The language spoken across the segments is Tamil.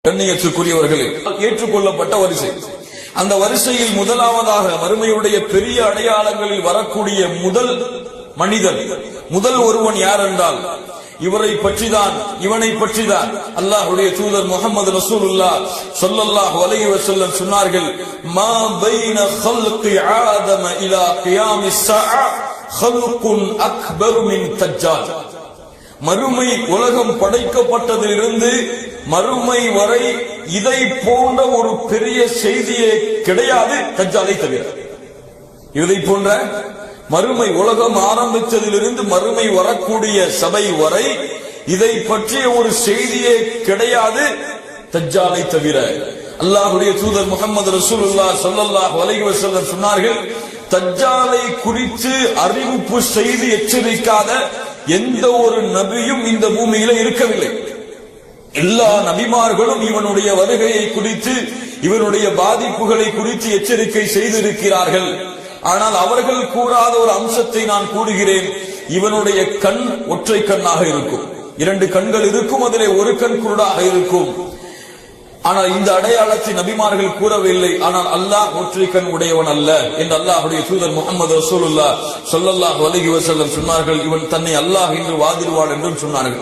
கண்ணியத்துக்குரியவர்களே, ஏற்றுக்கொள்ளப்பட்ட வரிசை. அந்த வரிசையில் முதலாவதாக மறுமையுடைய பெரிய அடையாளங்களில் வரக்கூடிய முதல் மனிதன், முதல் ஒருவன் யார் என்றால் இவனை பற்றிதான் அல்லாஹ்வுடைய தூதர் முஹம்மது ரசூலுல்லாஹ் ஸல்லல்லாஹு அலைஹி வஸல்லம் சொன்னார்கள், மா பைன خلق ஆதம இலா கியாமிஸ் ஸாஅ خلقٌ அக்பர் மின் தஜ்ஜால். மறுமை உலகம் படைக்கப்பட்டதிலிருந்து மறுமை வரை இதை போன்ற ஒரு பெரிய செய்தியே கிடையாது தஜ்ஜாலை தவிர. இதை போன்ற மறுமை உலகம் ஆரம்பித்ததிலிருந்து மறுமை வரக்கூடிய சபை வரை இதை பற்றிய ஒரு செய்தியே கிடையாது தஜ்ஜாலை தவிர. அல்லாஹ்வுடைய தூதர் முஹம்மது ரசூலுல்லாஹ் ஸல்லல்லாஹு அலைஹி வஸல்லம் சொன்னார்கள், தஜ்ஜாலை குறித்து அறிவிப்பு செய்து எச்சரிக்காத எந்த ஒரு நபியும் இந்த பூமியில இருக்கவில்லை. எல்லா நபிமார்களும் இவனுடைய வருகையை குறித்து இவனுடைய பாதிப்புகளை குறித்து எச்சரிக்கை செய்திருக்கிறார்கள். ஆனால் அவர்கள் கூறாத ஒரு அம்சத்தை நான் கூறுகிறேன். இவனுடைய கண் ஒற்றை கண்ணாக இருக்கும், 2 கண்கள் இருக்கும், அதிலே ஒரு கண் குருடாக இருக்கும். ஆனால் இந்த அடையாளத்தை நபிமார்கள் கூறவில்லை. ஆனால் அல்லாஹ் ஒற்றை கண் உடையவன் அல்ல என்று அல்லாஹ்வுடைய தூதர் முஹம்மது ரசூலுல்லாஹ் ஸல்லல்லாஹு அலைஹி வஸல்லம் சொன்னார்கள். இவன் தன்னை அல்லாஹ் என்று வாதிடுவான் என்றும் சொன்னார்கள்.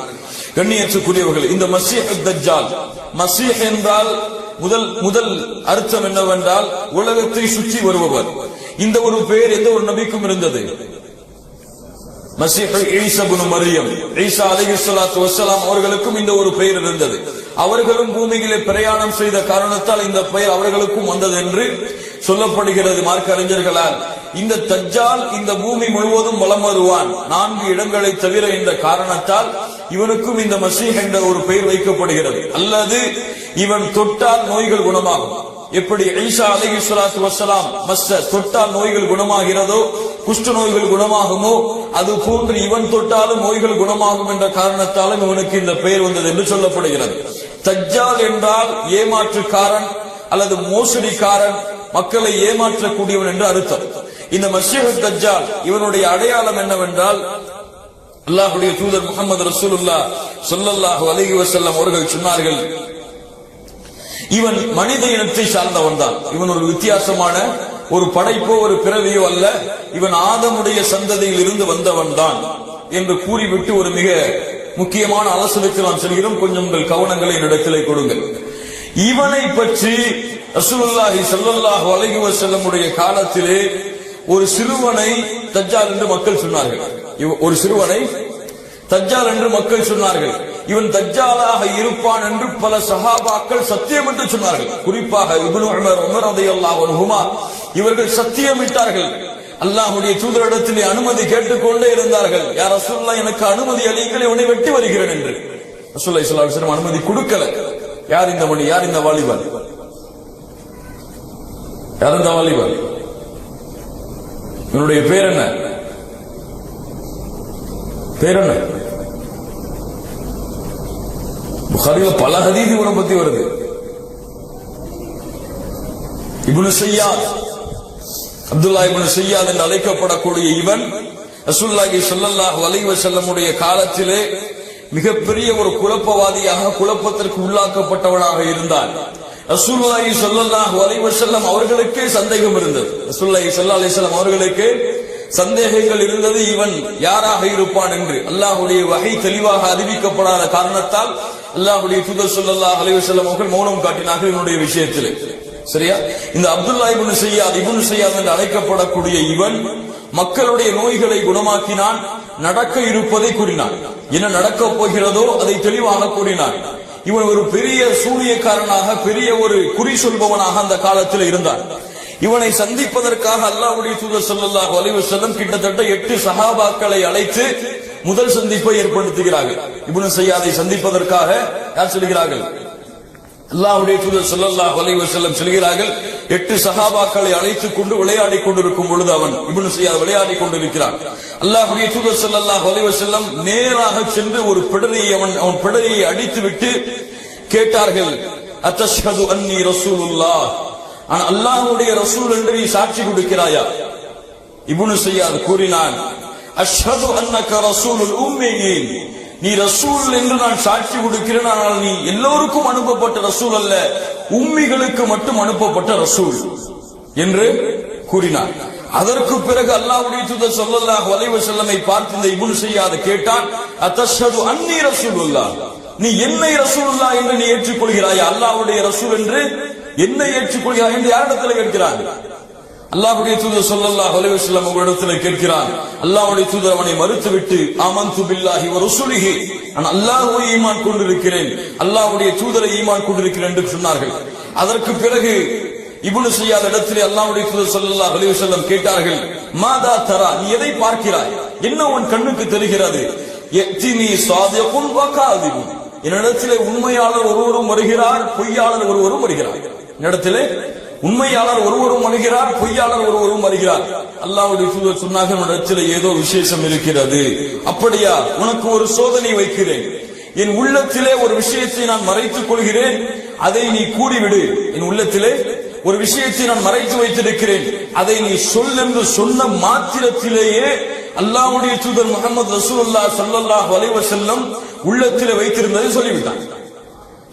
கண்ணியத்துக்குரியவர்கள், இந்த மஸீஹ் தஜ்ஜால், மஸீஹ் என்றால் முதல் அர்த்தம் என்னவென்றால் உலகத்தை சுற்றி வருபவர். இந்த ஒரு பெயர் எந்த ஒரு நபிக்கும் இருந்தது. மஸீஹ் ஈசா இப்னு மரியம், ஈசா அலைஹிஸ்ஸலாத்து வஸ்ஸலாம் அவர்களுக்கும் இந்த ஒரு பெயர் இருந்தது. அவர்களும் பூமியிலே பிரயாணம் செய்த காரணத்தால் இந்த பெயர் அவர்களுக்கும் வந்தது என்று சொல்லப்படுகிறது மார்க்க அறிஞர்களால். இந்த தஜ்ஜால் இந்த பூமி முழுவதும் வலம் வருவான் 4 இடங்களை தவிர என்ற காரணத்தால் இவனுக்கும் இந்த மஸீஹ் என்ற ஒரு பெயர் வைக்கப்படுகிறது. அல்லது இவன் தொட்டால் நோய்கள் குணமாகும். எப்படி ஈசா அலைஹிஸ்ஸலாத்து வஸ்ஸலாம் தொட்டால் நோய்கள் குணமாகிறதோ, குஷ்ட நோய்கள் குணமாகுமோ, அது போன்று இவன் தொட்டாலும் நோய்கள் குணமாகும் என்ற காரணத்தாலும் இவனுக்கு இந்த பெயர் வந்தது என்று சொல்லப்படுகிறது. தஜ்ஜால் என்றால் ஏமாற்றுக்காரன் அல்லது மோசடிக்காரன், மக்களை ஏமாற்றக்கூடியவன் என்று அர்த்தம். இந்த மஸீஹ் தஜ்ஜால் இவனுடைய அடையாளம் என்னவென்றால் அல்லாஹ்வுடைய தூதர் முஹம்மது ரசூலுல்லாஹ் ஸல்லல்லாஹு அலைஹி வஸல்லம் அவர்கள் சொன்னார்கள், இவன் மனித இனத்தை சார்ந்தவன் தான். இவன் ஒரு வித்தியாசமான ஒரு படைப்போ ஒரு பிறவியோ அல்ல, இவன் ஆதமுடைய சந்ததியில் இருந்து வந்தவன் தான் என்று கூறிவிட்டு ஒரு மிக முக்கியமான ஆலோசனைக்கு நாம் செல்கிறோம். கொஞ்சம் உங்கள் கவனங்களை என்னிடத்திலே கொடுங்கள். இவனை பற்றி ரசூலுல்லாஹி ஸல்லல்லாஹு அலைஹி வஸல்லம் உடைய காலத்திலே ஒரு சிறுவனை தஜ்ஜால் என்று மக்கள் சொன்னார்கள். ஒரு சிறுவனை தஜ்ஜால் என்று மக்கள் சொன்னார்கள். இவன் தஜ்ஜாலாக இருப்பான் என்று பல சஹாபாக்கள் சத்தியம் என்று சொன்னார்கள். குறிப்பாக இப்னு உமர் ரலியல்லாஹு அன்ஹுமா இவர்கள் சத்தியமிட்டார்கள். அல்லாஹ்வுடைய தூதரிடத்திலே அனுமதி கேட்டுக்கொண்டே இருந்தார்கள். யா ரசூலுல்லாஹ், எனக்கு அனுமதி அளியுங்கள், இவனை வெட்டி வருகிறேன் என்று. ரசூலுல்லாஹி ஸல்லல்லாஹு அலைஹி வஸல்லம் அனுமதி கொடுக்கல. யார் இந்த மணி, யார் இந்த வாலிபன், யார் இந்த வாலிபன், இவனுடைய பேர் என்ன, பேர் என்ன? புகாரில பல ஹதீஸ் இவனை பத்தி வருது. இப்னு ஸையாத், அப்துல்லாஹ் இப்னு ஸையாத் என்று அழைக்கப்படக்கூடிய இவன் ரசூலுல்லாஹி ஸல்லல்லாஹு அலைஹி வஸல்லம் உடைய காலத்திலே மிகப்பெரிய ஒரு குழப்பவாதியாக, குழப்பத்திற்கு உள்ளாக்கப்பட்டவனாக இருந்தான். ரசூலுல்லாஹி ஸல்லல்லாஹு அலைஹி வஸல்லம் அவர்களுக்கே சந்தேகம் இருந்தது. ரசூலுல்லாஹி ஸல்லல்லாஹு அலைஹி வஸல்லம் அவர்களுக்கு சந்தேகங்கள் இருந்தது, இவன் யாராக இருப்பான் என்று. அல்லாஹ்வுடைய வஹி தெளிவாக அறிவிக்கப்படாத காரணத்தால் அல்லாஹ்வுடைய தூதர் ஸல்லல்லாஹு அலைஹி வஸல்லம் அவர்கள் மௌனம் காட்டினார்கள் இவனுடைய விஷயத்தில். சரியா? இந்த அப்துல்லாஹ் இப்னு ஸையாத் என்று அழைக்கப்படக்கூடிய இவன் மக்களுடைய நோய்களை குணமாக்கினான், நடக்க இருப்பதை கூறினான், என்ன நடக்கப் போகிறதோ அதை தெளிவாக கூறினான். இவன் ஒரு பெரிய சூனியக்காரனாக, பெரிய ஒரு குறி சொல்பவனாக அந்த காலத்தில் இருந்தான். இவனை சந்திப்பதற்காக அல்லாஹ்வுடைய தூதர் ஸல்லல்லாஹு அலைஹி வஸல்லம் கிட்டத்தட்ட 8 சஹாபாக்களை அழைத்து முதல் சந்திப்பை ஏற்படுத்துகிறார்கள். இப்னு ஸையாதை சந்திப்பதற்காக யார் செல்கிறார்கள்? அல்லாஹ்வுடைய தூதர் ஸல்லல்லாஹு அலைஹி வஸல்லம் செல்கிறார்கள். 8 சஹாபாக்களை அழைத்துக் கொண்டு விளையாடிக் கொண்டிருக்கும் பொழுது அவன் இப்னு ஸையாத் விளையாடிக் கொண்டிருக்கிறான். அல்லாஹ்வுடைய தூதர் ஸல்லல்லாஹு அலைஹி வஸல்லம் நேராக சென்று ஒரு பிடரியை அவன் பிடரியை அடித்துவிட்டு கேட்டார்கள், அத்தஷ்ஹது அன்னி ரசூலுல்லாஹ், ஆனா அல்லாஹ்வுடைய ரசூல் என்று நீ சாட்சி கொடுக்கிறாயா? இப்னு ஸையாத் கூறினான், அஷ்ஹது அன்னக ரசூலுல் உம்மீன், நீ ரசூல் என்று நான் சாட்சி கொடுக்கிறேன், ஆனால் நீ எல்லோருக்கும் அனுப்பப்பட்ட ரசூல் அல்ல, உம்மிகளுக்கு மட்டும் அனுப்பப்பட்ட ரசூல் என்று கூறினார். அதற்கு பிறகு அல்லாஹ்வுடைய தூதர் ஸல்லல்லாஹு அலைஹி வஸல்லமை பார்த்து இந்த இப்னு ஸையாத் கேட்டான், அத்தஷ்ஹது அன்னி ரசூலுல்லாஹ், நீ என்னை ரசூலுல்லாஹ் என்று நீ ஏற்றுக்கொள்கிறாயா? அல்லாஹ்வுடைய ரசூல் என்று என்னை ஏற்றுக்கொள்கிறாய் என்று யாரிடத்தில் கேட்கிறான்? அல்லாஹ்வுடைய தூதர் ஸல்லல்லாஹு அலைஹி வஸல்லம் அவரிடத்தில் கேட்கிறான். அல்லாஹ்வுடைய தூதர் அவனை மறுத்துவிட்டு, ஆமன்து பில்லாஹி வ ரசூலிஹி, நான் அல்லாஹ்வை ஈமான் கொண்டிருக்கிறேன், அல்லாஹ்வுடைய தூதரை ஈமான் கொண்டிருக்கிறேன் என்று சொன்னார்கள். அதற்கு பிறகு இப்னு ஸையாத் இடத்திலே அல்லாஹ்வுடைய தூதர் ஸல்லல்லாஹு அலைஹி வஸல்லம் கேட்டார்கள், மாதா தரா, நீ எதை பார்க்கிறாய்? என்ன உன் கண்ணுக்கு தெரிகிறது? யக்தினி சாதிகுன் வ காதிபுன், என்னிடத்திலே உண்மையாளர் ஒருவரும் வருகிறார், பொய்யாளர் ஒருவரும் வருகிறார். என்னிடத்திலே உண்மையாளர் ஒருவரும் வருகிறார், பொய்யாளர் ஒருவரும் வருகிறார். அல்லாஹ்வுடைய தூதர் சொன்னார்கள், உன்னிடத்திலே ஏதோ விசேஷம் இருக்கிறது. அப்படியா? உனக்கு ஒரு சோதனை வைக்கிறேன். என் உள்ளத்திலே ஒரு விஷயத்தை நான் மறைத்துக் கொள்கிறேன், அதை நீ கூறிவிடு. என் உள்ளத்திலே ஒரு விஷயத்தை நான் மறைத்து வைத்திருக்கிறேன், அதை நீ சொல் என்று சொன்ன மாத்திரத்திலேயே அல்லாஹ்வுடைய தூதர் முஹம்மது ரசூலுல்லாஹ் ஸல்லல்லாஹு அலைஹி வஸல்லம் உள்ளத்திலே வைத்திருந்ததை சொல்லிவிட்டான்.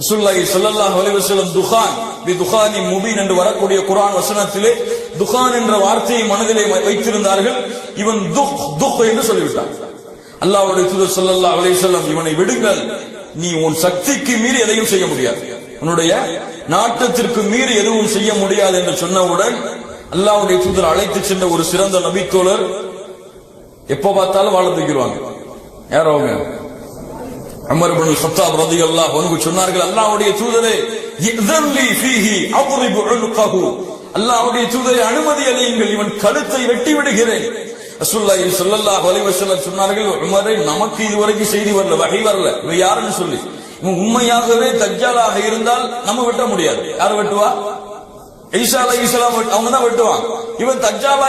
ரசூலுல்லாஹி ஸல்லல்லாஹு அலைஹி வஸல்லம் துகான் பி துகானி முபீன் என்று வரக்கூடிய குர்ஆன் வசனத்திலே துகான் என்ற வார்த்தையை மனதிலே வைத்திருந்தார்கள். இவன் துக் என்று சொல்லிவிட்டான். அல்லாஹ்வுடைய தூதர் ஸல்லல்லாஹு அலைஹி வஸல்லம், இவனை விடுங்கள், நீ உன் சக்திக்கு மீறி எதையும் செய்ய முடியாது, உன்னுடைய நாட்டத்திற்கு மீறி எதுவும் செய்ய முடியாது என்று சொன்னவுடன் அல்லாஹ்வுடைய தூதர் அழைத்து சென்ற ஒரு சிறந்த நபித்தோழர், எப்ப பார்த்தாலும் வாழ தூக்கிடுவாங்க. யார் அவங்க? உமர் இப்னு கத்தாப் ரலியல்லாஹு அன்ஹு சொன்னார்கள், அல்லாஹ்வுடைய தூதரே, இذنலி ஃபீஹி அضرب عنقه, அல்லாஹ்வுடைய தூதரே அனுமதி அளியுங்கள், இவன் கழுத்தை வெட்டி விடுகிறேன். ரசூலுல்லாஹி ஸல்லல்லாஹு அலைஹி வஸல்லம் சொன்னார்கள், உமரே, நமக்கு இதுவரைக்கும் செய்தி வரல, வஹி வரல, இவன் யாருன்னு சொல்லி. இவன் உண்மையாகவே தஜ்ஜாலாக இருந்தால் நம்ம வெட்ட முடியாது. யார் வெட்டுவா? ஈசா அலைஹிஸ்ஸலாம் அவங்க தான் வெட்டுவாங்க. இவன் தஜ்ஜாலா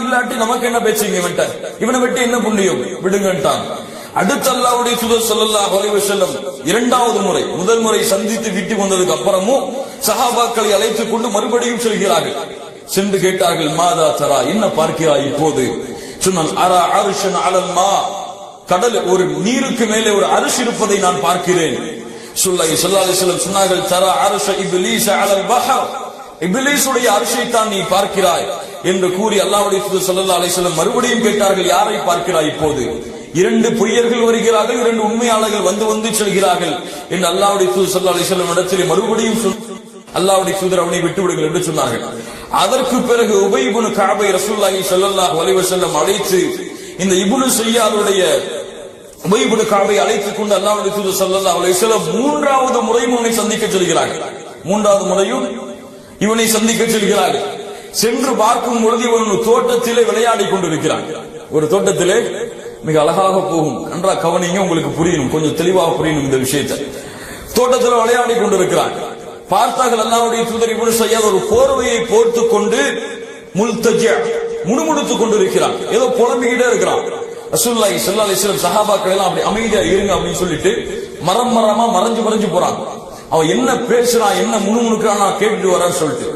இல்லாட்டி நமக்கு என்ன பேச்சுங்க? இவனை வெட்டி என்ன புண்ணியம்? விடுங்கட்டான். அடுத்த அல்லாஹ்வுடைய தூதர் ஸல்லல்லாஹு அலைஹி வஸல்லம் இரண்டாவது முறை, முதல் முறை சந்தித்து விட்டு வந்ததுக்கு அப்புறமும் சஹாபாக்களை அழைத்துக் கொண்டு மறுபடியும் செல்கிறார்கள். சென்று கேட்டார்கள், மாதா தரா, என்ன பார்க்கிறாய் இப்போது? சொன்னான், அரா அர்ஷன் அலல் மா, கடல் ஒரு நீருக்கு மேலே ஒரு அரிசி இருப்பதை நான் பார்க்கிறேன். ஸல்லல்லாஹு அலைஹி வஸல்லம் சொன்னார்கள், தரா அர்ஷ இப்லீஸ் அலல் பஹர், இப்லீஸுடைய அரிசியை தான் நீ பார்க்கிறாய் என்று கூறி அல்லாஹ்வுடைய தூதர் ஸல்லல்லாஹு அலைஹி வஸல்லம் மறுபடியும் கேட்டார்கள், யாரை பார்க்கிறாய் இப்போது? இரண்டு பொய்யர்கள் வருகிறார்கள், இரண்டு உண்மையாளர்கள் வந்து வந்து செல்கிறார்கள் என்று அல்லாஹ்வுடைய தூதர் ஸல்லல்லாஹு அலைஹி வஸல்லம் இடத்திலே மறுபடியும் அல்லாஹ்வுடைய தூதர் அவனை விட்டு விடுங்கள் என்று சொன்னார்கள். அதற்கு பிறகு உபை இப்னு கஅபை ரசூலுல்லாஹி ஸல்லல்லாஹு அலைஹி வஸல்லம் அழைத்து இந்த இப்னு ஸையாதுடைய உபை இப்னு கஅபை அழைத்துக் கொண்டு அல்லாஹ்வுடைய தூதர் ஸல்லல்லாஹு அலைஹி வஸல்லம் மூன்றாவது முறையும் அவனை சந்திக்க செல்கிறார்கள். மூன்றாவது முறையும் இவனை சந்திக்க செல்கிறார்கள். சென்று பார்க்கும் பொழுது இவன் தோட்டத்திலே விளையாடி கொண்டிருக்கிறான். ஒரு தோட்டத்திலே மிக அழகாக போகும். நன்றா கவனிங்க, உங்களுக்கு புரியணும், கொஞ்சம் தெளிவாக புரியணும் இந்த விஷயத்தை. தோட்டத்தில் விளையாடி கொண்டிருக்கிறான். பார்த்தார்கள் அல்லாஹ்வுடைய தூதர் இப்னு ஸையாத் ஒரு போர்வையை போர்த்துக் கொண்டு முல்தஜிஅ, முணுமுணுத்துக் கொண்டிருக்கிறான், ஏதோ புலம்பிக்கிட்டே இருக்கிறான். ரசூலுல்லாஹி ஸல்லல்லாஹு அலைஹி வஸல்லம் சஹாபாக்கள் எல்லாம் அப்படி அமைதியா இருங்க அப்படின்னு சொல்லிட்டு மரமா மறைஞ்சு போறாங்க. அவன் என்ன பேசுறான், என்ன முணுமுணுக்கிறான் கேட்டுட்டு வரான்னு சொல்லிட்டு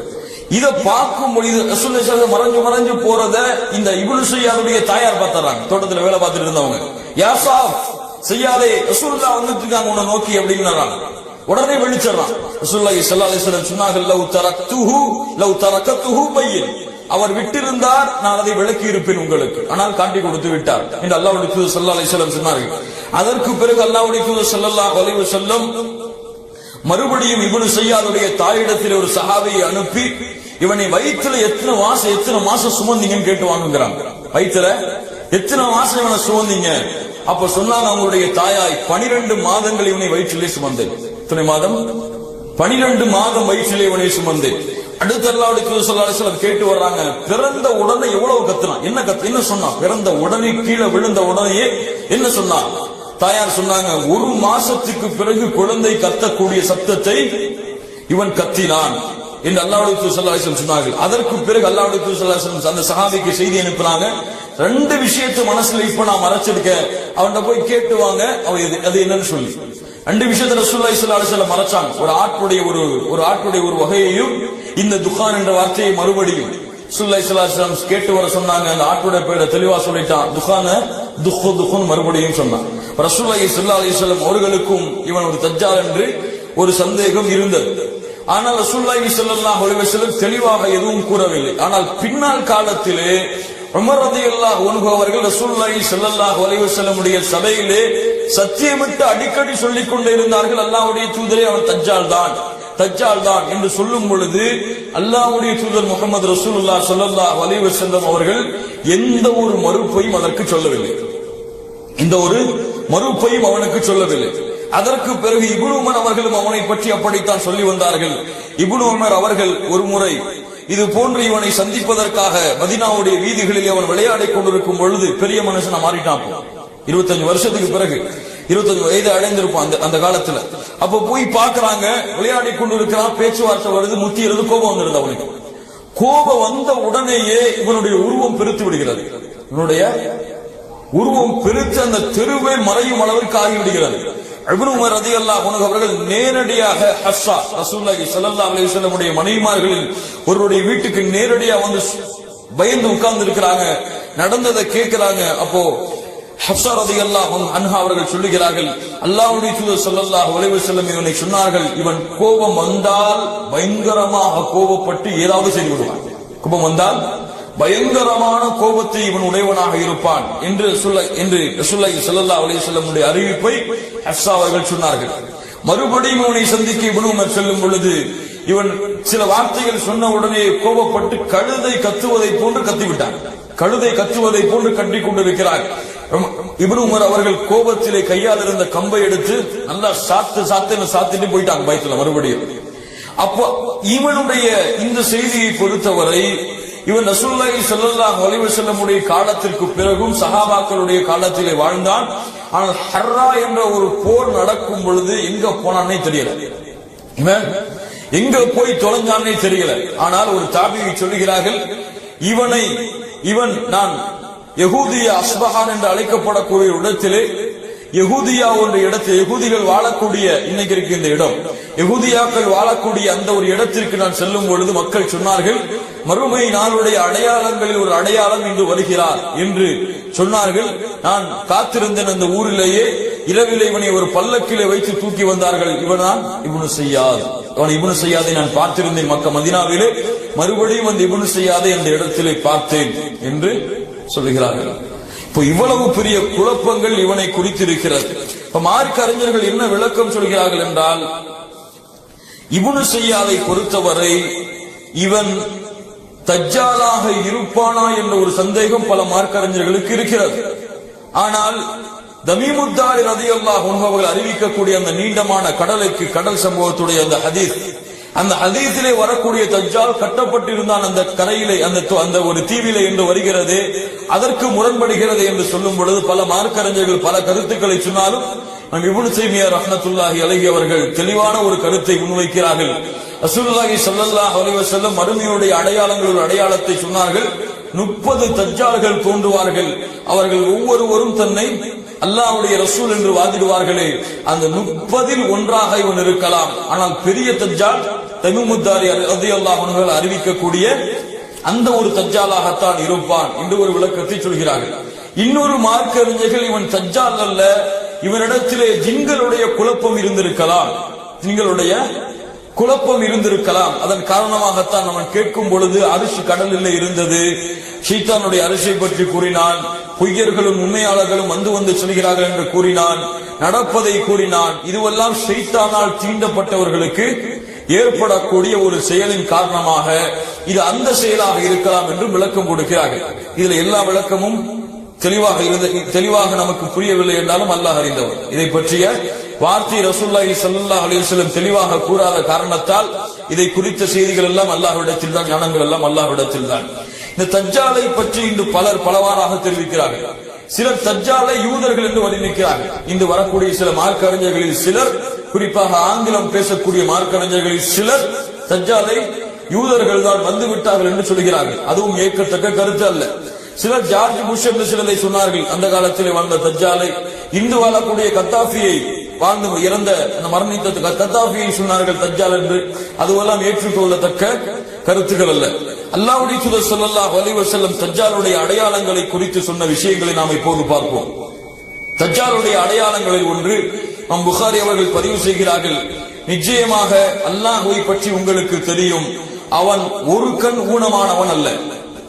இத பார்க்கும் பொழுது ரசூலுல்லாஹி மறைஞ்சு போறத இந்த இப்னு ஸையாதுடைய தாயார் பார்த்தாங்க. தோட்டத்துல வேலை பார்த்துட்டு இருந்தவங்க, யா சாப் ஸையாதே, ரசூலுல்லாஹ் வந்துட்டு இருக்காங்க உன்னை நோக்கி அப்படின்னாங்க. உடனே வெளிச்சறான். ரசூலுல்லாஹி ஸல்லல்லாஹு அலைஹி வஸல்லம் சொன்னார்கள், லவ் தரக்கத்துஹு பையின், அவர் விட்டிருந்தார் நான் அதை விளக்கி இருப்பேன் உங்களுக்கு, ஆனால் காட்டி கொடுத்து விட்டார் என்று அல்லாஹ்வுடைய தூதர் ஸல்லல்லாஹு அலைஹி வஸல்லம் சொன்னார்கள். அதற்கு பிறகு அல்லாஹ்வுடைய தூதர் ஸல்லல்லாஹு அலைஹி வஸல்லம் மறுபடியும் இப்னு ஸையாதுடைய தாயிடத்தில் ஒரு சஹாபியை அனுப்பி, இவனை வயிற்றுல எத்தனை மாசம் சுமந்தீங்கன்னு கேட்டு வாங்குகிறாங்க. வயிற்றுல எத்தனை மாசம் இவனை சுமந்தீங்க? அப்ப சொன்னாங்க, அவங்களுடைய தாயாய் 12 மாதங்கள் இவனை வயிற்றிலே சுமந்தேன். எத்தனை மாதம்? 12 மாதம் வயிற்றிலே இவனை சுமந்தேன். அடுத்த அல்லாஹ்வுடைய தூதர் ஸல்லல்லாஹு அலைஹி வஸல்லம் கேட்டு வர்றாங்க, பிறந்த உடனே எவ்வளவு கத்துனான், என்ன சொன்னா? பிறந்த உடனே கீழே விழுந்த உடனே என்ன சொன்னான்? தாயார் சொன்னாங்க, 1 மாசத்துக்கு பிறகு குழந்தை கத்தக்கூடிய சத்தத்தை இவன் கத்தினான் என்று அல்லாஹ்வுடைய தூதர் ஸல்லல்லாஹு அலைஹி வஸல்லம் சொன்னார்கள். அதற்கு பிறகு அல்லாஹ்வுடைய தூதர் ஸல்லல்லாஹு அலைஹி வஸல்லம் அந்த சஹாபிக்கு செய்தி அனுப்புறாங்க, 2 விஷயத்தை மனசுல இப்ப நான் மறைச்சிருக்க, அவன்கிட்ட போய் கேட்டுவாங்க அது என்னன்னு சொல்லி. 2 விஷயத்தை ரசூலுல்லாஹி ஸல்லல்லாஹு அலைஹி வஸல்லம் மறைச்சாங்க. ஒரு ஆட்டுடைய ஒரு வகையையும் இந்த துகான் என்ற வார்த்தையை மறுபடியும் ரசூலுல்லாஹி ஸல்லல்லாஹு அலைஹி வஸல்லம் கேட்டு வர சொன்னாங்க. அந்த ஆட்டுடைய பேரை தெளிவா சொல்லிட்டான், துகான துஹுன் மறுபடியும் சொன்னான். ரசூலுல்லாஹி ஸல்லல்லாஹு அலைஹி வஸல்லம் அவர்களுக்கும் இவன் ஒரு தஜ்ஜால் என்று ஒரு சந்தேகம் இருந்தது. ஆனால் ரசூலுல்லாஹி ஸல்லல்லாஹு அலைஹி வஸல்லம் தெளிவாக எதுவும் கூறவில்லை. ஆனால் பின்னால் காலத்திலே உமர் ரலியல்லாஹு அன்ஹு அவர்கள் ரசூலுல்லாஹி ஸல்லல்லாஹு அலைஹி வஸல்லமுடைய சபையிலே சத்தியமிட்டு அடிக்கடி சொல்லிக் கொண்டே இருந்தார்கள், அல்லாஹ்வுடைய தூதரே அவன் தஜ்ஜால் தான் என்று சொல்லும் பொழுது அல்லாஹ்வுடைய தூதர் முஹம்மது ரசூலுல்லாஹி ஸல்லல்லாஹு அலைஹி வஸல்லம் அவர்கள் எந்த ஒரு மறுப்பையும் அதற்கு சொல்லவில்லை. இந்த ஒரு மறுப்பையும் அவனுக்கு சொல்லவில்லை. அதற்கு பிறகு இப்னு உமர் அவர்களும் அவனை பற்றி அப்படித்தான் சொல்லி வந்தார்கள். இப்னு உமர் அவர்கள் ஒரு முறை இது போன்று இவனை சந்திப்பதற்காக மதீனாவுடைய வீதிகளில் அவன் விளையாடிக் கொண்டிருக்கும் பொழுது, பெரிய மனுஷனா மாறிட்டான். 25 வருஷத்துக்கு பிறகு 25 வயது அடைந்திருப்பான் அந்த காலத்துல. அப்ப போய் பாக்குறாங்க, விளையாடி கொண்டிருக்கிறான், பேச்சுவார்த்தை வருது, முத்தியது, கோபம் வந்துருது அவனுக்கு. கோபம் வந்த உடனேயே இவனுடைய உருவம் பெருத்து விடுகிறது. இவனுடைய உருவம் பெருத்து அந்த தெருவே மறையும் அளவிற்கு ஆகிவிடுகிறது. இப்னு உமர் ரலியல்லாஹு அன்ஹு அவர்கள் நேரடியாக ஹஃப்ஸா ரசூலுல்லாஹி ஸல்லல்லாஹு அலைஹி வஸல்லம் உடைய மனைவிமார்களில் ஒருவருடைய வீட்டுக்கு நேரடியாக வந்து பயந்து உட்கார்ந்து இருக்கிறாங்க. நடந்ததை கேட்கிறாங்க. அப்போ ஹஃப்ஸா ரலியல்லாஹு அன்ஹா அவர்கள் சொல்லுகிறார்கள், அல்லாஹ்வுடைய தூதர் ஸல்லல்லாஹு அலைஹி வஸல்லம் இவனை சொன்னார்கள், இவன் கோபம் வந்தால் பயங்கரமாக கோபப்பட்டு ஏதாவது செய்து விடுவான். கோபம் வந்தால் பயங்கரமான கோபத்தை இவன் உடையவனாக இருப்பான் என்று ரசூலுல்லாஹி ஸல்லல்லாஹு அலைஹி வஸல்லம் உடைய அறிவிப்பை ஹஃப்ஸா அவர்கள் சொன்னார்கள். மறுபடியும் இவனை சந்திக்க இப்னு உமர் செல்லும் பொழுது இவன் சில வார்த்தைகள் சொன்ன உடனே கோபப்பட்டு கழுதை கத்துவதை போன்று கத்திவிட்டான். கழுதை கத்துவதை போன்று கட்டிக் கொண்டிருக்கிறார். இப்னு உமர் அவர்கள் கோபத்திலே கையால் இருந்த கம்பை எடுத்து நல்லா சாத்திட்டு போயிட்டாங்க பயத்துல மறுபடியும். அப்போ இவனுடைய இந்த செய்தியை பொறுத்தவரை இவன் ரசூலுல்லாஹி ஸல்லல்லாஹு அலைஹி வஸல்லம் உடைய காலத்திற்கு பிறகும் சஹாபாக்களுடைய காலத்திலே வாழ்ந்தான். ஆனால் ஹர்ரா என்ற ஒரு போர் நடக்கும் பொழுது எங்க போனானே தெரியல, எங்க போய் தொலைஞ்சானே தெரியல. ஆனால் ஒரு தாபியை சொல்லுகிறார்கள், இவன் நான் யகூதியா அஸ்பஹான் என்று அழைக்கப்படக்கூடிய இடத்திலே யகூதியா என்ற இடத்தில் யகூதிகள் வாழக்கூடிய இன்னைக்கு இருக்கு இந்த இடம், யகூதியாக்கள் வாழக்கூடிய அந்த ஒரு இடத்திற்கு நான் செல்லும் பொழுது மக்கள் சொன்னார்கள், மறுமை நாளுடைய அடையாளங்களில் ஒரு அடையாளம் இன்று வருகிறார் என்று சொன்னார்கள். நான் காத்திருந்தேன் அந்த ஊரிலேயே. இரவிலே இவனை ஒரு பல்லக்கிலே வைத்து தூக்கி வந்தார்கள். இவன்தான் இப்னு ஸையாத். இப்னு ஸையாதை நான் பார்த்திருந்தேன் மதீனாவிலே. மறுபடியும் அந்த இப்னு ஸையாதை அந்த இடத்திலே பார்த்தேன் என்று சொல்லுகிறார்கள். இப்போ இவ்வளவு பெரிய குழப்பங்கள் இவனை குறித்திருக்கிறது. இப்ப மார்க்க அறிஞர்கள் என்ன விளக்கம் சொல்கிறார்கள் என்றால், இப்னு ஸையாதை பொறுத்தவரை இவன் தஜ்ஜாலாக இருப்பானா என்ற ஒரு சந்தேகம் பல மார்க்க அறிஞர்களுக்கு இருக்கிறது. ஆனால் தமீமுத்தாரி ரலியல்லாஹு அன்ஹு அவர்கள் அறிவிக்கக்கூடிய அந்த நீண்டமான கடல் சம்பவத்துடைய அந்த ஹதீஸிலே வரக்கூடிய தஜ்ஜால் கட்டப்பட்டிருந்தான் அந்த கரையிலே, அந்த ஒரு தீவிலே என்று வருகிறது. அதற்கு முரண்படுகிறது என்று சொல்லும் பொழுது பல மார்க்க அறிஞர்கள் பல கருத்துக்களை சொன்னாலும் இப்னு தைமியா ரஹ்மத்துல்லாஹி அலைஹி அவர்கள் தெளிவான ஒரு கருத்தை முன்வைக்கிறார்கள். ரசூலுல்லாஹி ஸல்லல்லாஹு அலைஹி வஸல்லம் மறுமையுடைய அடையாளங்கள் அடையாளத்தை சொன்னார்கள். 30 தஜ்ஜால்கள் தோன்றுவார்கள். அவர்கள் ஒவ்வொருவரும் தன்னை அல்லாஹ்வுடைய ரசூல் என்று வாதிடுவார்களே, அந்த 30இல் ஒன்றாக இவன் இருக்கலாம். ஆனால் பெரிய தஜ்ஜால் தமீமுத்தாரி ரலியல்லாஹு அன்ஹு அறிவிக்கக்கூடிய அந்த ஒரு தஜ்ஜாலாகத்தான் இருப்பான் என்று ஒரு விளக்கத்தை சொல்கிறார்கள். இன்னொரு மார்க்க அறிஞர்கள் இவன் தஜ்ஜால் அல்ல, இவனிடத்திலே ஜின்களுடைய குழப்பம் இருந்திருக்கலாம். அதன் காரணமாகத்தான் அவன் கேட்கும் பொழுது அரிசி கடலில் இருந்தது, ஷைத்தானுடைய அரிசியை பற்றி கூறினான், பொய்யர்களும் உண்மையாளர்களும் வந்து சொல்கிறார்கள் என்று கூறினான், நடப்பதை கூறினான். இதுவெல்லாம் ஷைத்தானால் தீண்டப்பட்டவர்களுக்கு ஏற்படக்கூடிய ஒரு செயலின் காரணமாக இது அந்த செயலாக இருக்கலாம் என்று விளக்கம் கொடுக்கிறார்கள். இதுல எல்லா விளக்கமும் தெளிவாக நமக்கு புரியவில்லை என்றாலும் அல்லாஹ் அறிந்தவர். இதை பற்றிய வார்த்தை ரசூலுல்லாஹி ஸல்லல்லாஹு அலைஹி வஸல்லம் தெளிவாக கூறாத காரணத்தால் இதை குறித்த செய்திகள் எல்லாம் அல்லாஹ்விடத்தில் தான், ஞானங்கள் எல்லாம் அல்லாஹ்விடத்தில் தான். இந்த தஜ்ஜாலை பற்றி இன்று பலர் பலவாறாக தெரிவிக்கிறார்கள். சிலர் தஜ்ஜாலை யூதர்கள் என்று வர்ணிக்கிறார்கள். இன்று வரக்கூடிய சில மார்க்க அறிஞர்களில் சிலர், குறிப்பாக ஆங்கிலம் பேசக்கூடிய மார்க்க அறிஞர்களில் சிலர் தஜ்ஜாலை யூதர்கள் தான் வந்து விட்டார்கள் என்று சொல்கிறார்கள். அதுவும் ஏற்கத்தக்க கருத்து அல்ல. சிலர் ஜார்ஜ் புஷ் என்று சிலரை சொன்னார்கள். அந்த காலத்திலே வாழ்ந்த தஜ்ஜாலை, இன்று வாழக்கூடிய கத்தாஃபியை வாழ்ந்து இறந்த மரணித்த கத்தாஃபியை சொன்னார்கள் தஜ்ஜால் என்று. அதுவெல்லாம் ஏற்றுக்கொள்ளத்தக்க கருத்துக்கள் அல்ல. அல்லாஹ்வுடைய தூதர் ஸல்லல்லாஹு அலைஹி வஸல்லம் தஜ்ஜாலுடைய அடையாளங்களை குறித்து சொன்ன விஷயங்களை நாம் இப்போது பார்ப்போம். தஜ்ஜாலுடைய அடையாளங்களில் ஒன்று இமாம் புகாரி அவர்கள் பதிவு செய்கிறார்கள், நிச்சயமாக அல்லாஹ்வை பற்றி உங்களுக்கு தெரியும், அவன் ஒரு கண் ஊனமானவன் அல்ல.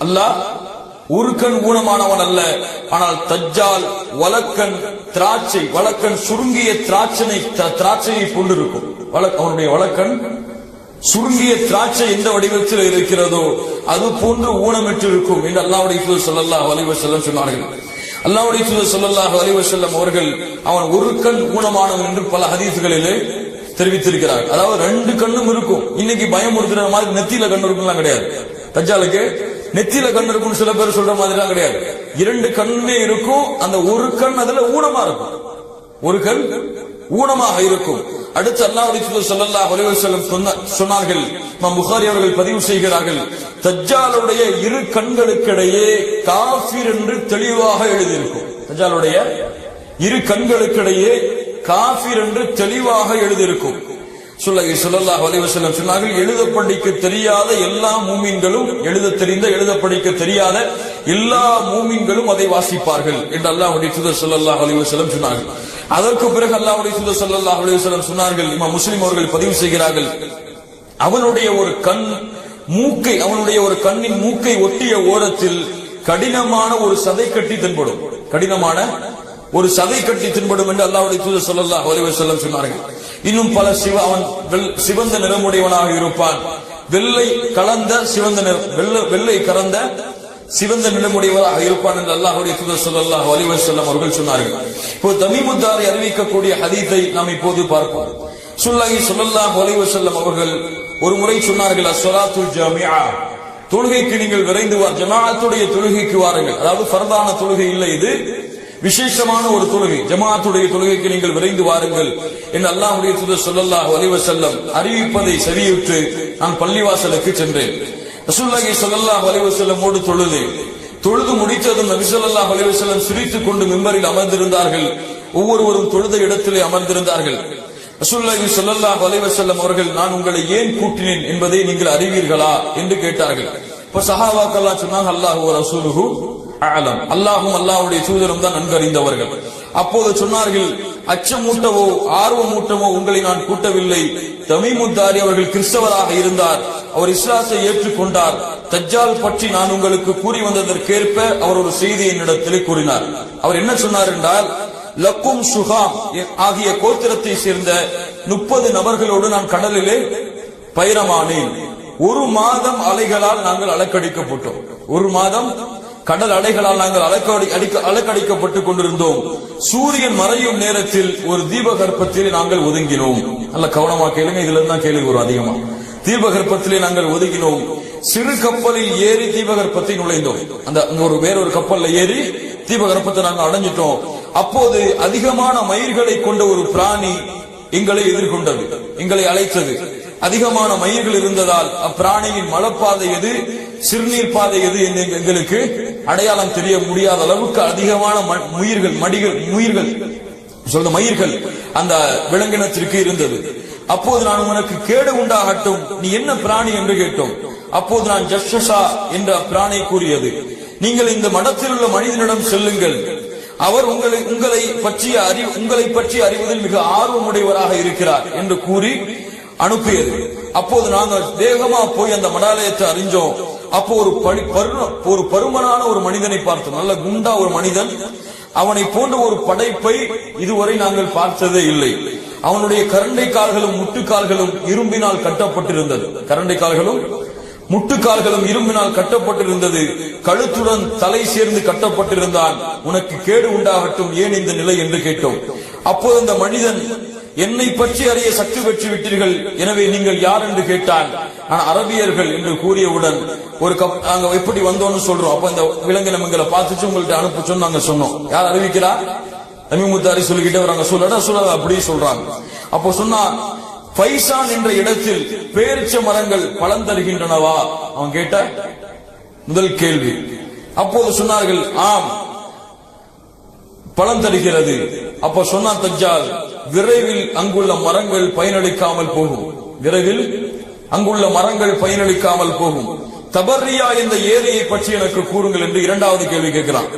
அல்லாஹ் ஒரு கண் ஊனமானவன் அல்ல. ஆனால் தஜ்ஜால் வலக்கண் திராட்சை, வலக்கண் சுருங்கிய திராட்சையை கொண்டிருக்கும். அவனுடைய வலக்கண் சுருங்கிய திராட்சை எந்த வடிவத்தில் இருக்கிறதோ அது போன்று ஊனமிட்டு இருக்கும் என்று அல்லாஹ்வுடைய தூதர் ஸல்லல்லாஹு அலைஹி வஸல்லம் சொன்னார்கள். அல்லாஹ்வுடைய தூதர் ஸல்லல்லாஹு அலைஹி வஸல்லம் அவர்கள் அவன் ஒரு கண் ஊனமானவன் என்று பல ஹதீஸ்களிலே தெரிவித்திருக்கிறார். அதாவது ரெண்டு கண்ணும் இருக்கும். இன்னைக்கு பயமுறுத்துற மாதிரி நெத்தியில கண் இருக்கும்லாம் கிடையாது. தஜ்ஜாலுக்கு நெத்தியில கண் இருக்கும் சில பேர் சொல்ற மாதிரிலாம் கிடையாது. இரண்டு கண்ணே இருக்கும். அந்த ஒரு கண் அதுல ஊனமா இருக்கும். ஒரு கண் ஊனமாக இருக்கும். அடுத்து அல்லாஹ்வுடைய தூதர் ஸல்லல்லாஹு அலைஹி வஸல்லம் சொன்னார்கள், இமாம் புகாரி அவர்கள் பதிவு செய்கிறார்கள், தஜ்ஜாலுடைய இரு கண்களுக்கிடையே காஃபிர் என்று தெளிவாக எழுதியிருக்கும். தஜ்ஜாலுடைய இரு கண்களுக்கிடையே காஃபிர் என்று தெளிவாக எழுதியிருக்கும். ஸல்லல்லாஹு அலைஹி வஸல்லம் சொன்னார்கள், எழுத படிக்க தெரியாத எல்லா மூமின்களும், எழுத தெரிந்த எழுத படிக்க தெரியாத எல்லா மூமின்களும் அதை வாசிப்பார்கள் என்று அல்லாஹ்வுடைய தூதர் ஸல்லல்லாஹு அலைஹி வஸல்லம் சொன்னார்கள். அதற்கு பிறகு அல்லாஹ்வுடைய தூதர் ஸல்லல்லாஹு அலைஹி வஸல்லம் சொன்னார்கள், இமாம் முஸ்லிம் அவர்கள் பதிவு செய்கிறார்கள், அவனுடைய ஒரு கண் மூக்கை, அவனுடைய ஒரு கண்ணின் மூக்கை ஒட்டிய ஓரத்தில் கடினமான ஒரு சதை கட்டி தென்படும். கடினமான ஒரு சதை கட்டி தென்படும் என்று அல்லாஹ்வுடைய தூதர் ஸல்லல்லாஹு அலைஹி வஸல்லம் சொன்னார்கள். இன்னும் பல அவன் சிவந்த நிறமுடையவனாக இருப்பான். வெள்ளை கலந்த சிவந்த வெள்ளை கலந்த சிவந்த நிறமுடையவராக இருப்பான் என்று அல்லாஹ்வுடைய தூதர் ஸல்லல்லாஹு அலைஹி வஸல்லம் அவர்கள் சொன்னார்கள். இப்போ தமீமுத் தாரி அறிவிக்கக்கூடிய ஹதீஸை நாம் இப்போது பார்ப்போம். ஸல்லல்லாஹு அலைஹி வஸல்லம் அவர்கள் ஒரு முறை சொன்னார்கள், அஸ்ஸலாத்துல் ஜாமிஆ, தொழுகைக்கு நீங்கள் விரைந்து ஜமாஅத்துடைய தொழுகைக்கு வாருங்கள். அதாவது ஃபர்தான தொழுகை இல்லை, இது விசேஷமான ஒரு தொழுகை. ஜமாஅத்துடைய தொழுகைக்கு நீங்கள் விரைந்து வாருங்கள் என்று அல்லாஹ்வுடைய தூதர் ஸல்லல்லாஹு அலைஹி வஸல்லம் அறிவிப்பதை செவியுற்று நான் பள்ளிவாசலுக்கு சென்றேன். ரசூலுல்லாஹி ஸல்லல்லாஹு அலைஹி வஸல்லமோடு தொழுது முடித்ததும் நபி ஸல்லல்லாஹு அலைஹி வஸல்லம் சிரித்துக் கொண்டு மிம்பரில் அமர்ந்திருந்தார்கள். ஒவ்வொருவரும் தொழுத இடத்திலே அமர்ந்திருந்தார்கள். ரசூலுல்லாஹி ஸல்லல்லாஹு அலைஹி வஸல்லம் அவர்கள், நான் உங்களை ஏன் கூட்டினேன் என்பதை நீங்கள் அறிவீர்களா என்று கேட்டார்கள். இப்ப சஹாபாக்கள் சொன்னாங்க, அல்லாஹு வ ரசூலுஹு அஅலம், அல்லாஹ்வும் அல்லாஹ்வுடைய தூதரும் தான் நன்கறிந்தவர்கள். அப்போது சொன்னார்கள், அச்சமூட்டவோ ஆர்வமூட்டவோ உங்களை நான் கூட்டவில்லை. தமீமுத் தாரி அவர்கள் கிறிஸ்தவராக இருந்தார், அவர் இஸ்லாத்தை ஏற்றுக்கொண்டார். தஜ்ஜால் பற்றி நான் உங்களுக்கு கூறி வந்ததற்கேற்ப அவர் ஒரு செய்தியை என்னிடத்தில் கூறினார். அவர் என்ன சொன்னார் என்றால், லக்கும் சுகாம் ஆகிய கோத்திரத்தை சேர்ந்த 30 நபர்களோடு நான் கடலிலே பயணமானேன். ஒரு மாதம் அலைகளால் நாங்கள் அலக்கடிக்கப்பட்டோம். ஒரு மாதம் கடல் அலைகளால் நாங்கள் அலக்கடிக்கப்பட்டுக் கொண்டிருந்தோம். சூரியன் மறையும் நேரத்தில் ஒரு தீபகற்பத்திலே நாங்கள் ஒதுங்கினோம். நல்ல கவனமா கேளுங்க, இதுல இருந்தான் கேள்வி வரும் அதிகமா. தீபகற்பத்திலே நாங்கள் ஒதுங்கினோம். சிறு கப்பலில் ஏறி தீபகற்பத்தை நுழைந்தோம். அந்த வேறொரு கப்பல்ல ஏறி தீபகற்பத்தை நாங்கள் அடைஞ்சிட்டோம். அப்போது அதிகமான மயிர்களை கொண்ட ஒரு பிராணி எங்களை எதிர்கொண்டது, எங்களை அழைத்தது. அதிகமான மயிர்கள் இருந்ததால் அப்பிராணியின் மலப்பாதை எது, சிறுநீர் பாதை எது என்று எங்களுக்கு அடையாளம் தெரிய முடியாத அளவுக்கு அதிகமான மயிர்கள் அந்த விலங்கினத்திற்கு இருந்தது. அப்போது நான் உனக்கு கேடு உண்டாகட்டும், நீ என்ன பிராணி என்று கேட்டோம். அப்போது நான் ஜஸ்ஸா என்ற பிராணி கூறியது, நீங்கள் இந்த மடத்தில் உள்ள மனிதனிடம் செல்லுங்கள், அவர் உங்களை பற்றி அறிவதில் மிக ஆர்வமுடையவராக இருக்கிறார் என்று கூறி அனுப்பியது. அப்போது நாங்கள் வேகமா போய் அந்த மடாலயத்தை அறிஞ்சோம். அப்போ ஒரு பருமனான ஒரு மனிதனை பார்த்தோம். நல்ல குண்டா ஒரு மனிதன். அவனை போன்ற ஒரு படைப்பை இதுவரை நாங்கள் பார்த்ததே இல்லை. அவனுடைய கரண்டை கால்களும் முட்டுக்கால்களும் இரும்பினால் கட்டப்பட்டிருந்தது. கரண்டை கால்களும் முட்டுக்கால்களும் இரும்பினால் கட்டப்பட்டிருந்தது. கழுத்துடன் தலை சேர்ந்து கட்டப்பட்டிருந்தான். உனக்கு கேடு உண்டாகட்டும், ஏன் இந்த நிலை என்று கேட்டோம். அப்போது அந்த மனிதன், என்னை பற்றி அறிய சக்தி பெற்று விட்டீர்கள், எனவே நீங்கள் யார் என்று கேட்டான். நான் அரபியர்கள் என்று கூறியவுடன் நாங்க எப்படி வந்தோம்னு சொல்றோம். அப்ப இந்த விலங்கினம் எங்களை பார்த்துச்சு, உங்கள்ட்ட அனுப்ப சொன்னாங்க. சொன்னோம், யார் அறிவிக்கிறா? தமீமுத் தாரி சொல்லிக்கிட்டே வராங்க. சொல்ல அப்படி சொல்றாங்க. அப்போ சொன்னா, பைசான் என்ற இடத்தில் பேரிச்ச மரங்கள் பலன் தருகின்றனவா? அவன் கேட்ட முதல் கேள்வி. அப்போது சொன்னார்கள், ஆம், பலன் தருகிறது. அப்ப சொன்னா தஜ்ஜால், விரைவில் அங்குள்ள மரங்கள் பயனளிக்காமல் போகும். விரைவில் அங்குள்ள மரங்கள் பயனளிக்காமல் போகும். தபர்ரியா என்ற ஏரியை பற்றி எனக்கு கூறுங்கள் என்று இரண்டாவது கேள்வி கேட்கிறான்.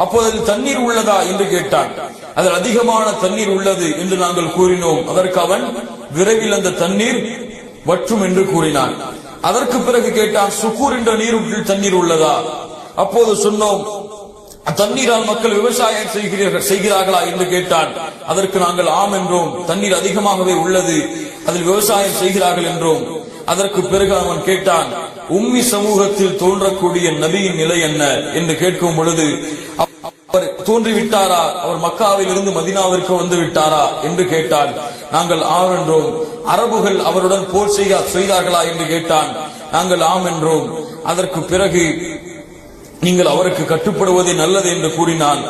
அப்போது அதில் தண்ணீர் உள்ளதா என்று கேட்டான். அதில் அதிகமான தண்ணீர் உள்ளது என்று நாங்கள் கூறினோம். அதற்கு அவன் விரைவில் அந்த தண்ணீர் வற்றும் என்று கூறினான். அதற்கு பிறகு கேட்டான், சுக்கூர் என்ற நீரூற்றில் தண்ணீர் உள்ளதா? அப்போது சொன்னோம், தண்ணீரால் மக்கள் விவசாயம் செய்கிறார்களா என்று கேட்டான். அதற்கு நாங்கள் ஆம் என்றோம். தண்ணீர் அதிகமாகவே உள்ளது, அதில் விவசாயம் செய்கிறார்கள் என்றோம். அதற்கு பிறகு அவன் கேட்டான், உம்மி சமூகத்தில் தோன்றக்கூடிய நபியின் நிலை என்ன என்று கேட்கும் பொழுது, அவர் தோன்றிவிட்டாரா, அவர் மக்காவில் இருந்து மதீனாவிற்கு வந்து விட்டாரா என்று கேட்டான். நாங்கள் ஆம் என்றோம். அரபுகள் அவருடன் போர் செய்தார்களா என்று கேட்டான். நாங்கள் ஆம் என்றோம். அதற்கு பிறகு நீங்கள் அவருக்கு கட்டுப்படுவதே நல்லது என்று கூறினான்.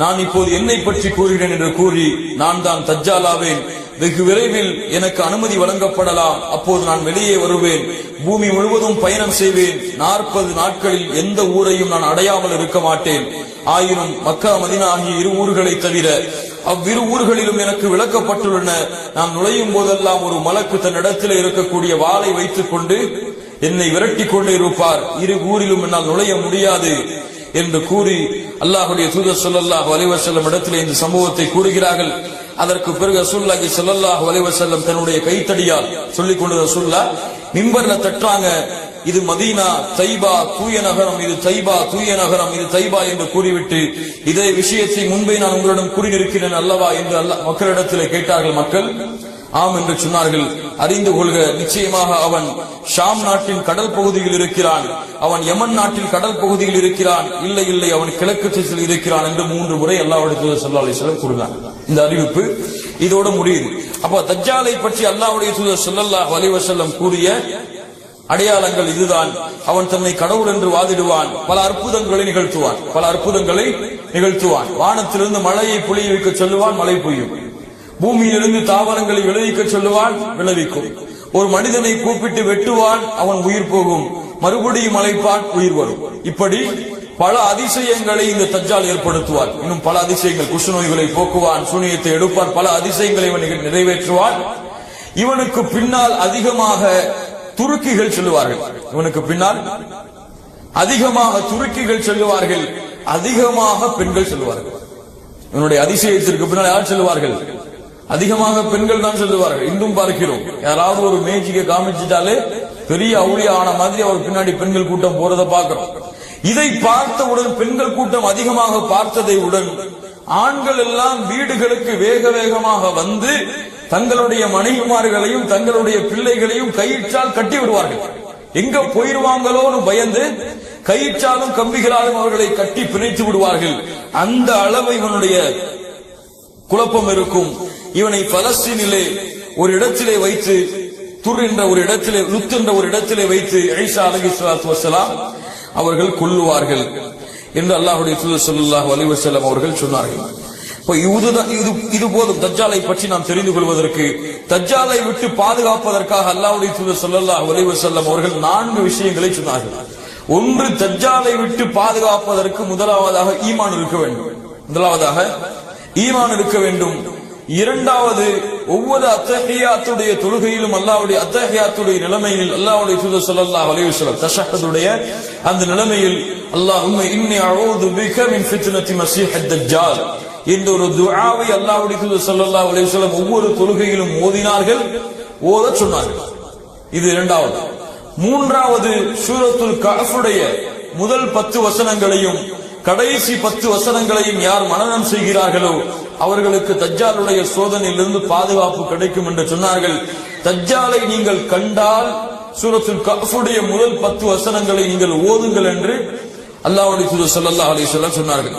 நான் இப்போது என்னை பற்றி கூறுகிறேன் என்று கூறி, நான் தான் தஜ்ஜாலாவேன், வெகு விரைவில் எனக்கு அனுமதி வழங்கப்படலாம், அப்போது நான் வெளியே வருவேன், பூமி முழுவதும் பயணம் செய்வேன், 40 நாட்களில் எந்த ஊரையும் நான் அடையாமல் இருக்க மாட்டேன். ஆயினும் மக்கா மதீனா ஆகிய இரு ஊர்களை தவிர அவ்விரு ஊர்களிலும் எனக்கு விளக்கப்பட்டுள்ளன. நான் நுழையும் போதெல்லாம் ஒரு மலக்கு தன்னிடத்தில் இருக்கக்கூடிய வாளை வைத்துக் கொண்டு என்னை விரட்டி கொண்டு இருப்பார். இரு ஊரிலும் என்னால் நுழைய முடியாது என்று கூறி அல்லாஹ்வுடைய தூதர் ஸல்லல்லாஹு அலைஹி வஸல்லம் இடத்திலே இந்த சம்பவத்தை கூறுகிறார்கள். அதற்கு பிறகு ரசூலுல்லாஹி ஸல்லல்லாஹு அலைஹி வஸல்லம் தன்னுடைய கைத்தடியால் சொல்லிக் கொண்டு ரசூலுல்லாஹ் மிம்பர்ல தட்டுறாங்க, இது மதீனா தைபா தூய நகரம், இது தைபா தூய நகரம், இது தைபா என்று கூறிவிட்டு, இதே விஷயத்தை முன்பே நான் உங்களிடம் கூறியிருக்கிறேன் அல்லவா என்று மக்களிடத்திலே கேட்டார்கள். மக்கள் ஆம் என்று சொன்னார்கள். அறிந்து கொள்க, நிச்சயமாக அவன் ஷாம் நாட்டின் கடல் பகுதியில் இருக்கிறான், அவன் யமன் நாட்டில் கடல் பகுதியில் இருக்கிறான், இல்லை இல்லை அவன் கிழக்கு திசையில் இருக்கிறான் என்று 3 முறை அல்லாஹ்வுடைய தூதர் ஸல்லல்லாஹு அலைஹி வஸல்லம் கூறினார். இந்த அறிவிப்பு இதோட முடியுது. அப்ப தஜ்ஜாலை பற்றி அல்லாஹ்வுடைய தூதர் ஸல்லல்லாஹு அலைஹி வஸல்லம் கூறிய அடையாளங்கள் இதுதான். அவன் தன்னை கடவுள் என்று வாதிடுவான், பல அற்புதங்களை நிகழ்த்துவான். வானத்திலிருந்து மழையை பொழிய வைக்க சொல்லுவான், மழை பொய்யும். பூமியிலிருந்து தாவரங்களை விளைவிக்க சொல்லுவான், விளைவிக்கும். ஒரு மனிதனை கூப்பிட்டு வெட்டுவான், அவன் உயிர் போகும், மறுபடியும் அழைப்பான், உயிர் வரும். இப்படி பல அதிசயங்களை இந்த தஜ்ஜால் ஏற்படுத்துவான். இன்னும் பல அதிசயங்கள், குஷ்ண நோய்களை போக்குவான், சூனியத்தை எடுப்பான், பல அதிசயங்களை இவன் நிறைவேற்றுவான். இவனுக்கு பின்னால் அதிகமாக துருக்கிகள் சொல்லுவார்கள், இவனுக்கு பின்னால் அதிகமாக துருக்கிகள் சொல்லுவார்கள், அதிகமாக பெண்கள் சொல்லுவார்கள். இவனுடைய அதிசயத்திற்கு பின்னால் யார் சொல்லுவார்கள்? அதிகமாக பெண்கள் தான் சொல்லுவார்கள். இன்றும் பார்க்கிறோம், யாராவது ஒரு மேஜிக்கை காமிச்சிட்டாலே பெரிய அவுளியா ஆன மாதிரி அவர் பின்னாடி பெண்கள் கூட்டம் போறதை பார்க்கிறோம். இதை பார்த்தவுடன், பெண்கள் கூட்டம் அதிகமாக பார்த்ததை உடன் ஆண்கள் எல்லாம் வீடுகளுக்கு வேக வேகமாக வந்து தங்களுடைய மனைவிமார்களையும் தங்களுடைய பிள்ளைகளையும் கயிற்றால் கட்டி விடுவார்கள். எங்க போயிருவாங்களோன்னு பயந்து கயிற்றாலும் கம்பிகளாலும் அவர்களை கட்டி பிணைத்து விடுவார்கள். அந்த அளவு இவனுடைய குழப்பம் இருக்கும். இவனை பலஸ்தீனிலே ஒரு இடத்திலே வைத்து, துர் என்ற ஒரு இடத்திலே, லுத் என்ற ஒரு இடத்திலே வைத்து ஈசா அலைஹிஸ்ஸலாத்து வஸ்ஸலாம் அவர்கள் கொல்லுவார்கள் என்று அல்லாஹ்வுடைய தூதர் ஸல்லல்லாஹு அலைஹி வஸல்லம் அவர்கள் சொன்னார்கள். இது போதும் தஜ்ஜாலை பற்றி நாம் தெரிந்து கொள்வதற்கு. தஜ்ஜாலை விட்டு பாதுகாப்பதற்காக அல்லாஹ்வுடைய தூதர் ஸல்லல்லாஹு அலைஹி வஸல்லம் அவர்கள் 4 விஷயங்களை சொன்னார்கள். ஒன்று, தஜ்ஜாலை விட்டு பாதுகாப்பதற்கு முதலாவதாக ஈமான் இருக்க வேண்டும். இரண்டாவது, ஒவ்வொரு அத்தஹியாத்துடைய தொழுகையிலும் அல்லாஹ்வுடைய அத்தஹியாத்துடைய நிலைமையில் அல்லாஹ்வுடைய தூதர் ஸல்லல்லாஹு அலைஹி வஸல்லம் தஷஹ்ஹுடைய அந்த நிலைமையில் அல்லாஹும்ம இன்னி அஊது பிக மின் ஃபித்னத்தி மஸீஹ் தஜ்ஜால் என்ற ஒரு துஆவை அல்லாஹ்வுடைய தூதர் ஸல்லல்லாஹு அலைஹி வஸல்லம் ஒவ்வொரு தொழுகையிலும் ஓதினார்கள், ஓதச் சொன்னார்கள். இது இரண்டாவது. மூன்றாவது, சூரத்துல் கஹ்ஃபுடைய முதல் 10 வசனங்களையும் கடைசி 10 வசனங்களையும் யார் மனனம் செய்கிறார்களோ அவர்களுக்கு தஜ்ஜாலுடைய சோதனையிலிருந்து பாதுகாப்பு கிடைக்கும் என்று சொன்னார்கள். தஜ்ஜாலை நீங்கள் கண்டால் சூரத்துல் கஹ்ஃபுடைய முதல் 10 வசனங்களை நீங்கள் ஓதுங்கள் என்று அல்லாஹ்வுடைய தூதர் ஸல்லல்லாஹு அலைஹி வஸல்லம் சொன்னார்கள்.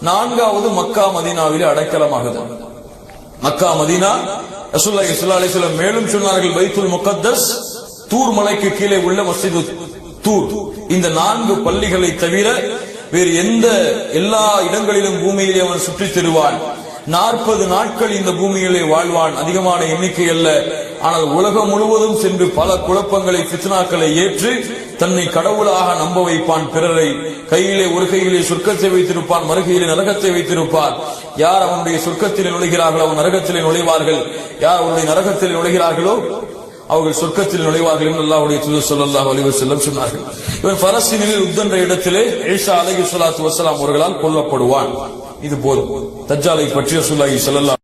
நான்காவது, மக்கா மதீனாவிலே அடைக்கலமாகுது. மக்கா மதீனா, ரசூலுல்லாஹி ஸல்லல்லாஹு அலைஹி வஸல்லம் மேலும் சொன்னார்கள், பைத்துல் முகத்தஸ், தூர் மலைக்கு கீழே உள்ள மஸ்ஜிது தூர், இந்த 4 பள்ளிகளை தவிர வேறு எல்லா இடங்களிலும் பூமியிலே அவன் சுற்றித் திருவான். 40 நாட்கள் இந்த பூமியிலே வாழ்வான். அதிகமான எண்ணிக்கை அல்ல, ஆனால் உலகம் முழுவதும் சென்று பல குழப்பங்களை, ஃபித்னாக்களை ஏற்று தன்னை கடவுளாக நம்ப வைப்பான். பிறரை ஒரு கையிலே சொர்க்கத்தை வைத்திருப்பான், மறுகையிலே நரகத்தை வைத்திருப்பான். யார் அவனுடைய சொர்க்கத்திலே நுழைகிறார்களோ அவன் நரகத்திலே நுழைவார்கள், யார் அவனுடைய நரகத்திலே நுழைகிறார்களோ அவர்கள் சொர்க்கத்தில் நுழைவார்கள் என்று அல்லாஹ்வுடைய தூதர் ஸல்லல்லாஹு அலைஹி வஸல்லம் சொன்னார்கள். இவன் பலஸ்தீனில் உத் என்ற இடத்திலே ஈசா அலைஹிஸ்ஸலாத்து வஸ்ஸலாம் அவர்களால் கொல்லப்படுவான். இது போதும். தஜ்ஜாலை பற்றி ரசூலுல்லாஹி ஸல்லல்லாஹு